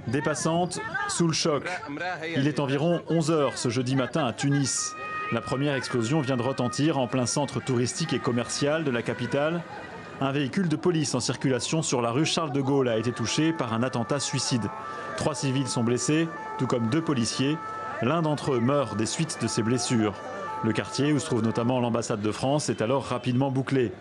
Des passantes sous le choc. Il est environ 11 h ce jeudi matin à Tunis. La première explosion vient de retentir en plein centre touristique et commercial de la capitale. Un véhicule de police en circulation sur la rue Charles de Gaulle a été touché par un attentat suicide. 3 civils sont blessés, tout comme 2 policiers. L'un d'entre eux meurt des suites de ses blessures. Le quartier, où se trouve notamment l'ambassade de France, est alors rapidement bouclé.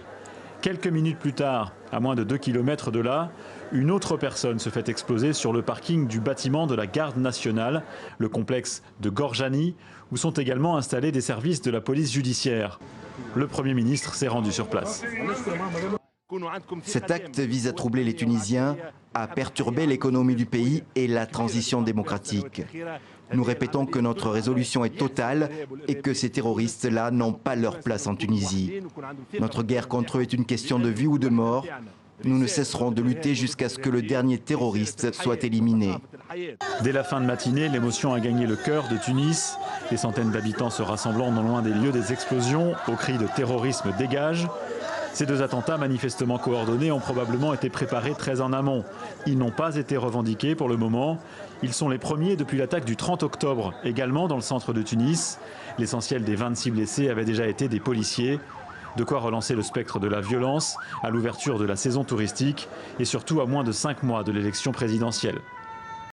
Quelques minutes plus tard, à moins de 2 km de là, une autre personne se fait exploser sur le parking du bâtiment de la Garde nationale, le complexe de Gorjani, où sont également installés des services de la police judiciaire. Le Premier ministre s'est rendu sur place. Cet acte vise à troubler les Tunisiens, à perturber l'économie du pays et la transition démocratique. Nous répétons que notre résolution est totale et que ces terroristes-là n'ont pas leur place en Tunisie. Notre guerre contre eux est une question de vie ou de mort. Nous ne cesserons de lutter jusqu'à ce que le dernier terroriste soit éliminé. Dès la fin de matinée, l'émotion a gagné le cœur de Tunis. Des centaines d'habitants se rassemblant non loin des lieux des explosions, au cri de terrorisme dégage. Ces 2 attentats manifestement coordonnés ont probablement été préparés très en amont. Ils n'ont pas été revendiqués pour le moment. Ils sont les premiers depuis l'attaque du 30 octobre, également dans le centre de Tunis. L'essentiel des 26 blessés avait déjà été des policiers. De quoi relancer le spectre de la violence à l'ouverture de la saison touristique et surtout à moins de 5 mois de l'élection présidentielle.